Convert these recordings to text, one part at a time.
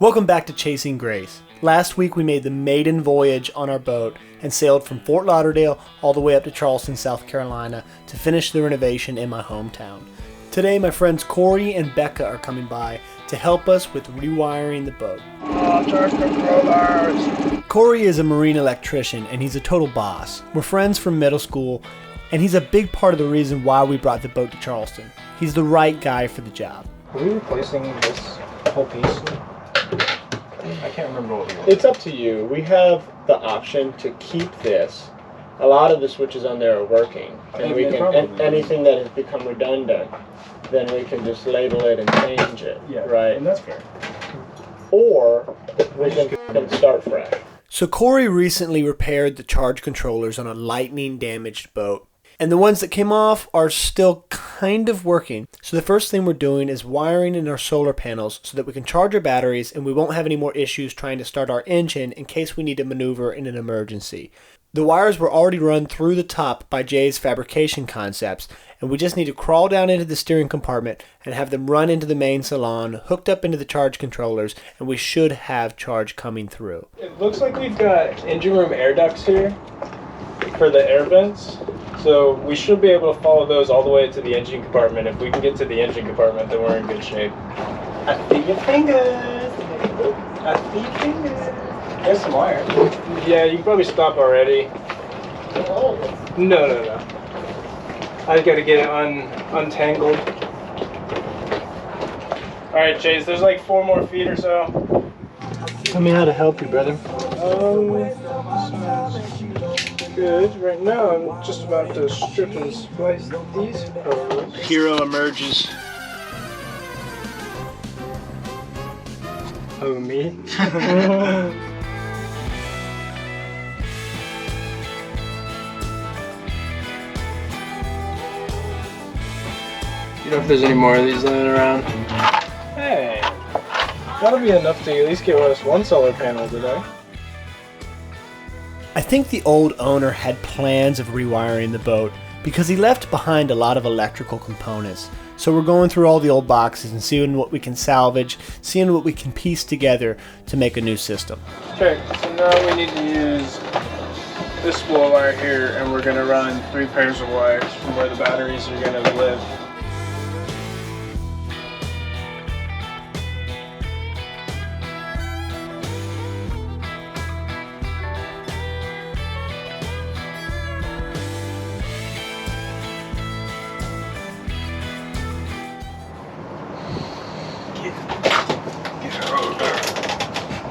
Welcome back to Chasing Grace. Last week we made the maiden voyage on our boat and sailed from Fort Lauderdale all the way up to Charleston, South Carolina to finish the renovation in my hometown. Today my friends Corey and Becca are coming by to help us with rewiring the boat. Charge controllers! Corey is a marine electrician and he's a total boss. We're friends from middle school and he's a big part of the reason why we brought the boat to Charleston. He's the right guy for the job. Are we replacing this whole piece? I can't remember what we want. It's up to you. We have the option to keep this. A lot of the switches on there are working, and we can anything that has become redundant, then we can just label it and change it. Yeah, right. And that's fair. Or we can start fresh. So Corey recently repaired the charge controllers on a lightning damaged boat. And the ones that came off are still kind of working. So the first thing we're doing is wiring in our solar panels so that we can charge our batteries and we won't have any more issues trying to start our engine in case we need to maneuver in an emergency. The wires were already run through the top by Jay's Fabrication Concepts, and we just need to crawl down into the steering compartment and have them run into the main salon, hooked up into the charge controllers, and we should have charge coming through. It looks like we've got engine room air ducts here for the air vents. So we should be able to follow those all the way to the engine compartment. If we can get to the engine compartment, then we're in good shape. I feel your fingers. I feel your fingers. There's some wire. Yeah, you can probably stop already. No. I gotta get it untangled. All right, Chase. There's like 4 more feet or so. Tell me how to help you, brother. Good. Right now, I'm just about to strip and splice these hoses. Hero emerges. Oh, me? You know if there's any more of these laying around? Hey, that'll be enough to at least give us one solar panel today. I think the old owner had plans of rewiring the boat because he left behind a lot of electrical components. So we're going through all the old boxes and seeing what we can salvage, seeing what we can piece together to make a new system. Okay, so now we need to use this spool wire here, and we're going to run 3 pairs of wires from where the batteries are going to live.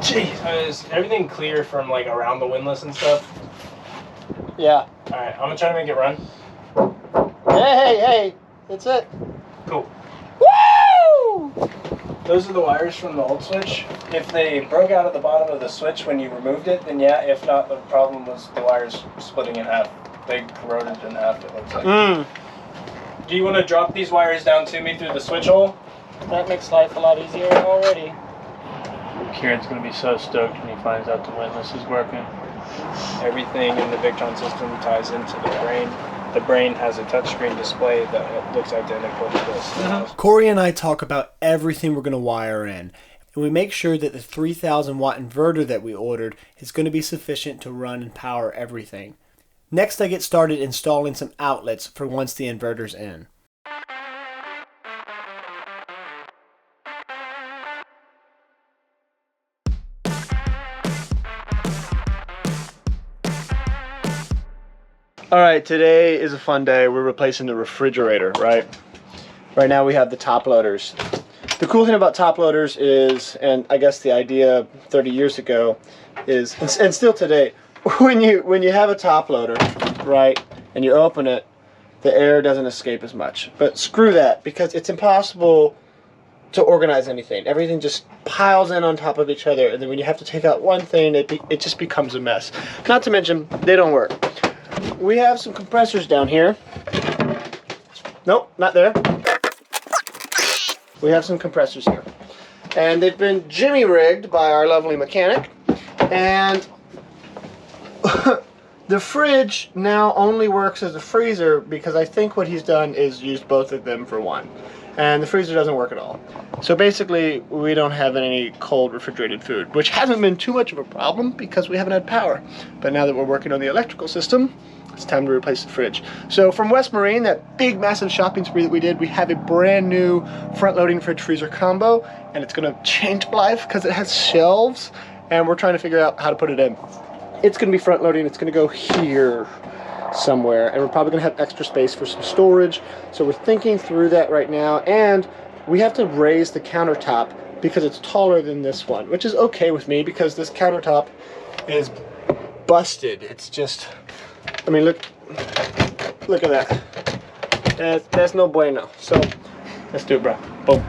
Jeez. Is everything clear from like around the windlass and stuff? Yeah. Alright, I'm gonna try to make it run. Hey, that's it. Cool. Woo! Those are the wires from the old switch. If they broke out at the bottom of the switch when you removed it, then yeah. If not, the problem was the wires splitting in half. They corroded in half, it looks like. Do you want to drop these wires down to me through the switch hole? That makes life a lot easier already. Kieran's going to be so stoked when he finds out the windlass is working. Everything in the Victron system ties into the brain. The brain has a touchscreen display that looks identical to this. Corey and I talk about everything we're going to wire in, and we make sure that the 3,000 watt inverter that we ordered is going to be sufficient to run and power everything. Next, I get started installing some outlets for once the inverter's in. All right, today is a fun day. We're replacing the refrigerator, right? Right now we have the top loaders. The cool thing about top loaders is, and I guess the idea 30 years ago is, and still today, when you have a top loader, right, and you open it, the air doesn't escape as much. But screw that, because it's impossible to organize anything. Everything just piles in on top of each other, and then when you have to take out one thing, it just becomes a mess. Not to mention, they don't work. We have some compressors down here. Nope, not there. We have some compressors here. And they've been jimmy rigged by our lovely mechanic. And the fridge now only works as a freezer because I think what he's done is used both of them for one. and the freezer doesn't work at all. So basically, we don't have any cold refrigerated food, which hasn't been too much of a problem because we haven't had power. But now that we're working on the electrical system, it's time to replace the fridge. So from West Marine, that big massive shopping spree that we did, we have a brand new front-loading fridge freezer combo, and it's gonna change life because it has shelves, and we're trying to figure out how to put it in. It's gonna be front-loading, it's gonna go here somewhere, and we're probably gonna have extra space for some storage. So we're thinking through that right now, and we have to raise the countertop because it's taller than this one, which is okay with me because this countertop is busted. It's just, I mean, look at that. That's no bueno. So let's do it, bro. Boom.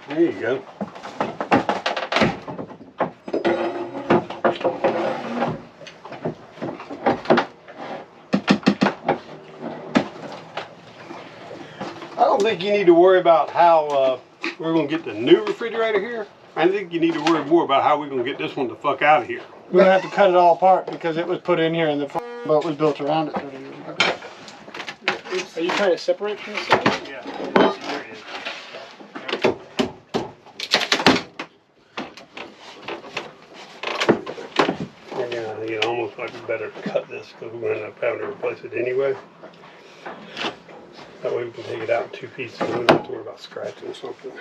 There you go. I don't think you need to worry about how we're going to get the new refrigerator here. I think you need to worry more about how we're going to get this one the fuck out of here. We're gonna have to cut it all apart because it was put in here and the boat was built around it 30 years ago. Are you trying to separate from this thing? Yeah, there it is. Yeah, I think it almost might be better to cut this because we're going to end up having to replace it anyway. That way we can take it out in 2 pieces and we don't have to worry about scratching something.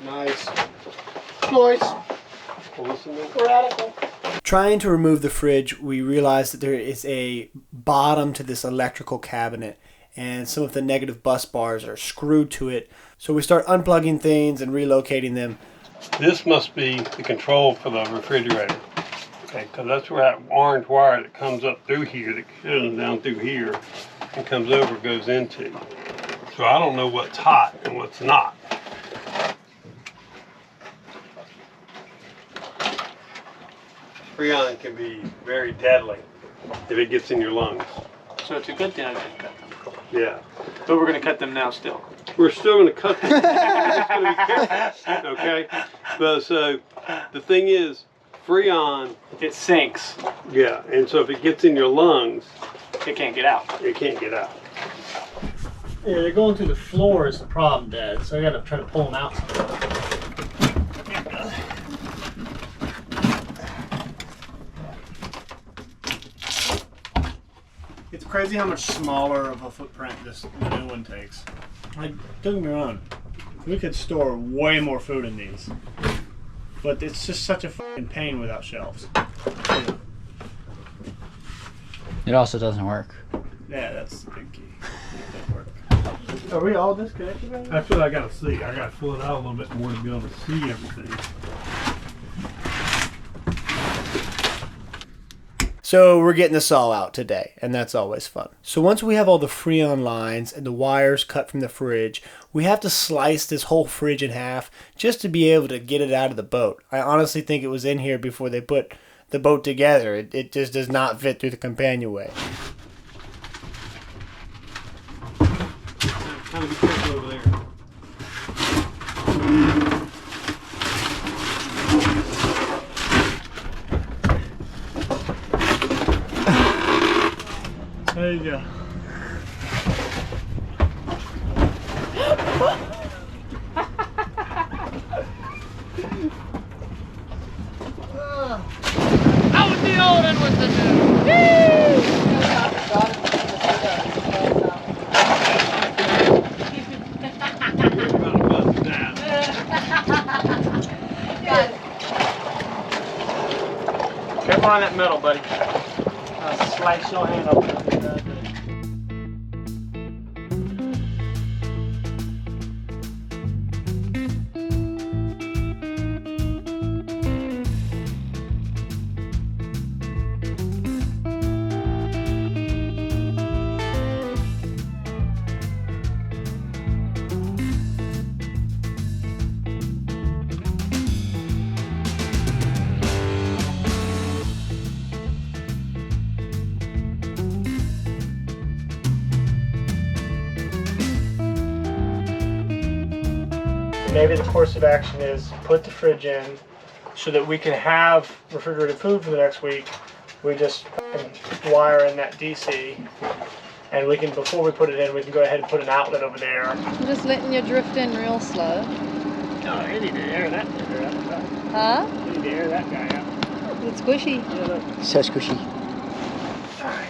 Nice. Nice. Radical. Trying to remove the fridge, we realized that there is a bottom to this electrical cabinet, and some of the negative bus bars are screwed to it. So we start unplugging things and relocating them. This must be the control for the refrigerator. Okay, because that's where that orange wire that comes up through here, that goes down through here, and comes over, goes into. So I don't know what's hot and what's not. Freon can be very deadly if it gets in your lungs. So it's a good thing I didn't cut them. Yeah. But we're going to cut them now still. We're still going to cut them. We're just going to be careful, okay? But so the thing is, Freon, It sinks. yeah, and so if it gets in your lungs, It can't get out. it can't get out. Yeah, they're going through the floor is the problem, Dad. So I gotta try to pull them out. It's crazy how much smaller of a footprint the new one takes. Like, don't get me wrong, we could store way more food in these, but it's just such a fucking pain without shelves. It also doesn't work. Yeah, that's the big key. It doesn't work. Are we all disconnected right now? That's what I got to see. I got to pull it out a little bit more to be able to see everything. So we're getting this all out today, and that's always fun. So once we have all the Freon lines and the wires cut from the fridge, we have to slice this whole fridge in half just to be able to get it out of the boat. I honestly think it was in here before they put the boat together. It just does not fit through the companionway. Kind of be careful over there. There you go. Out with the old and with the new. Careful on that metal, buddy. I'll slice your hand open. maybe the course of action is put the fridge in so that we can have refrigerated food for the next week. We just wire in that DC, and we can, before we put it in, we can go ahead and put an outlet over there. I'm just letting you drift in real slow. No, you need to air that guy out. Huh? You need to air that guy out. It's squishy. Yeah, look. So squishy. Alright,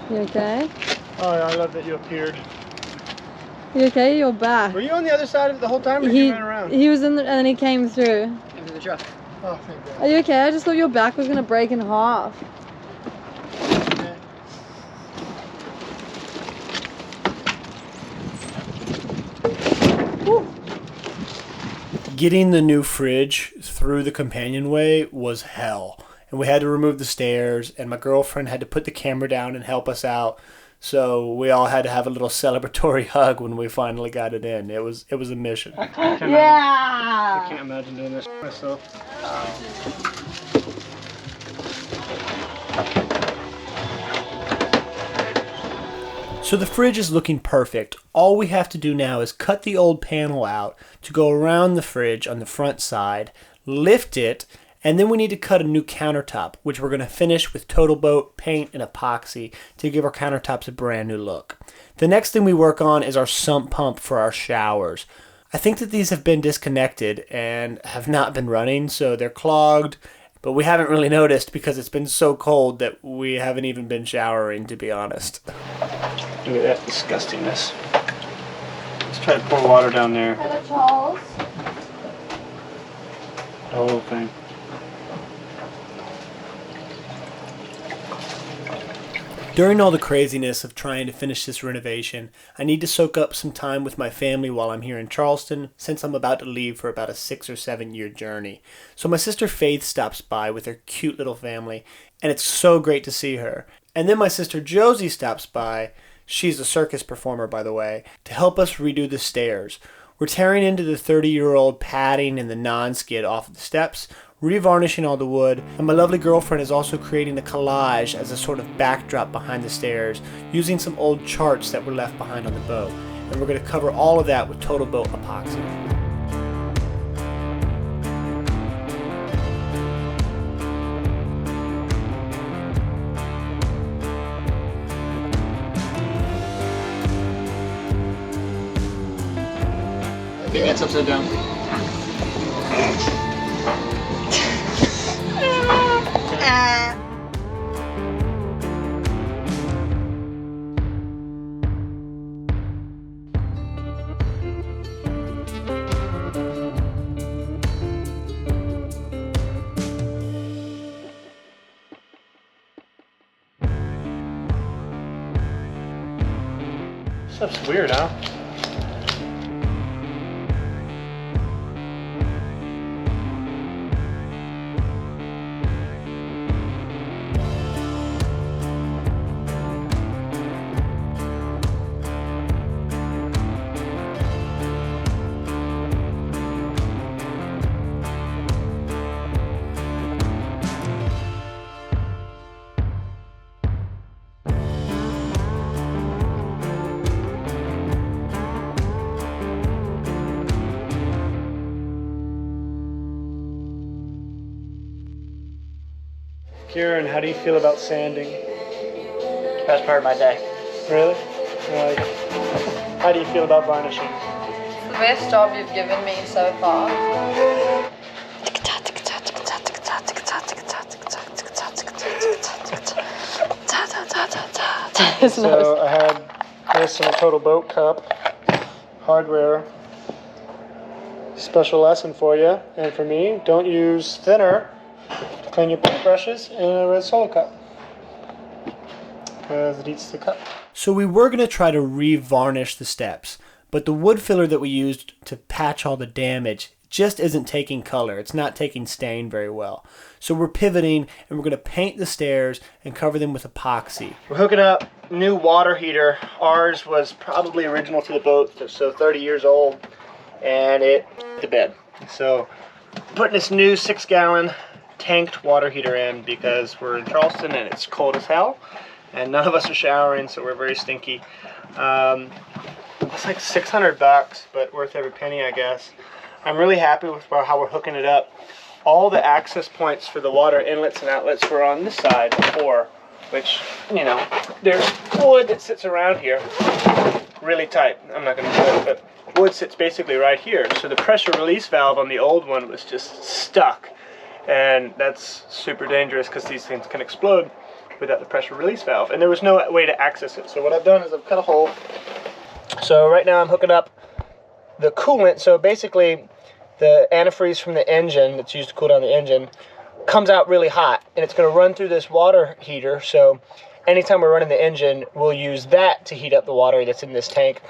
You okay? Oh, I love that you appeared. You okay? You're back. Were you on the other side of it the whole time, or you ran around? He was in the, and then he came through. Into the truck. Oh, thank God. Are you okay? I just thought your back was gonna break in half. Getting the new fridge through the companionway was hell. And we had to remove the stairs, and my girlfriend had to put the camera down and help us out. So we all had to have a little celebratory hug when we finally got it in. It was a mission. I Yeah! can't imagine doing this myself. So the fridge is looking perfect. All we have to do now is cut the old panel out to go around the fridge on the front side, lift it, and then we need to cut a new countertop, which we're going to finish with Total Boat paint and epoxy to give our countertops a brand new look. The next thing we work on is our sump pump for our showers. I think that these have been disconnected and have not been running, so they're clogged, but we haven't really noticed because it's been so cold that we haven't even been showering, to be honest. Look at that disgustingness. Let's try to pour water down there. Hello, Charles. The whole thing. During all the craziness of trying to finish this renovation, I need to soak up some time with my family while I'm here in Charleston, since I'm about to leave for about a 6 or 7 year journey. So my sister Faith stops by with her cute little family, and it's so great to see her. And then my sister Josie stops by, she's a circus performer by the way, to help us redo the stairs. We're tearing into the 30-year-old padding and the non-skid off of the steps, revarnishing all the wood, and my lovely girlfriend is also creating a collage as a sort of backdrop behind the stairs, using some old charts that were left behind on the boat. And we're going to cover all of that with Total Boat epoxy. I think that's upside down. Stuff's weird, huh? Kieran, how do you feel about sanding? Best part of my day. Really? How do you feel about varnishing? The best job you've given me so far. So I had this in a Total Boat cup, hardware. Special lesson for you and for me, don't use thinner to clean your paintbrushes in a red Solo cup because it eats the cup. So we were going to try to re-varnish the steps, but the wood filler that we used to patch all the damage just isn't taking color. It's not taking stain very well. So we're pivoting and we're going to paint the stairs and cover them with epoxy. We're hooking up new water heater. Ours was probably original to the boat, so 30 years old, and it to bed. So putting this new 6-gallon tanked water heater in because we're in Charleston and it's cold as hell, and none of us are showering, so we're very stinky. It's like $600, but worth every penny, I guess. I'm really happy with how we're hooking it up. All the access points for the water inlets and outlets were on this side before, which, you know, there's wood that sits around here really tight. I'm not going to do it, but wood sits basically right here. So the pressure release valve on the old one was just stuck, and that's super dangerous because these things can explode without the pressure release valve, and there was no way to access it. So what I've done is I've cut a hole. So right now I'm hooking up the coolant. So basically the antifreeze from the engine that's used to cool down the engine comes out really hot, and it's going to run through this water heater. So anytime we're running the engine, we'll use that to heat up the water that's in this tank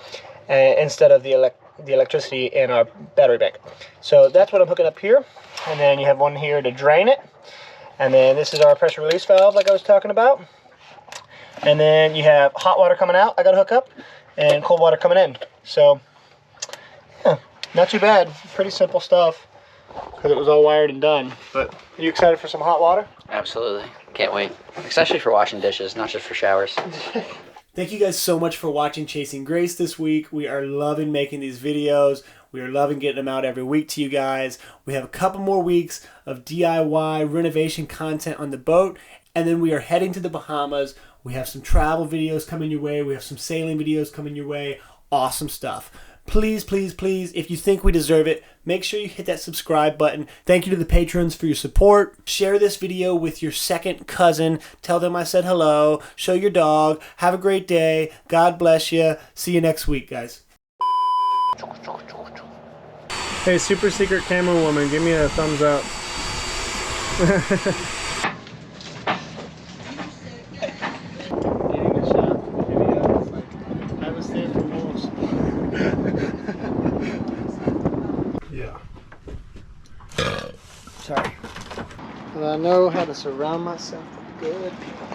instead of the electricity in our battery bank. So that's what I'm hooking up here, and then you have one here to drain it, and then this is our pressure release valve like I was talking about, and then you have hot water coming out I got to hook up, and cold water coming in. So yeah, not too bad. Pretty simple stuff because it was all wired and done. But are you excited for some hot water? Absolutely. Can't wait. Especially for washing dishes, not just for showers. Thank you guys so much for watching Chasing Grace this week. We are loving making these videos. We are loving getting them out every week to you guys. We have a couple more weeks of DIY renovation content on the boat, and then we are heading to the Bahamas. We have some travel videos coming your way. We have some sailing videos coming your way. Awesome stuff. Please, please, please, if you think we deserve it, make sure you hit that subscribe button. Thank you to the patrons for your support. Share this video with your second cousin. Tell them I said hello. Show your dog. Have a great day. God bless you. See you next week, guys. Hey, super secret camera woman, give me a thumbs up. Getting a shot for the video. It's like, I was there for most. Yeah. Sorry. But I know how to surround myself with good people.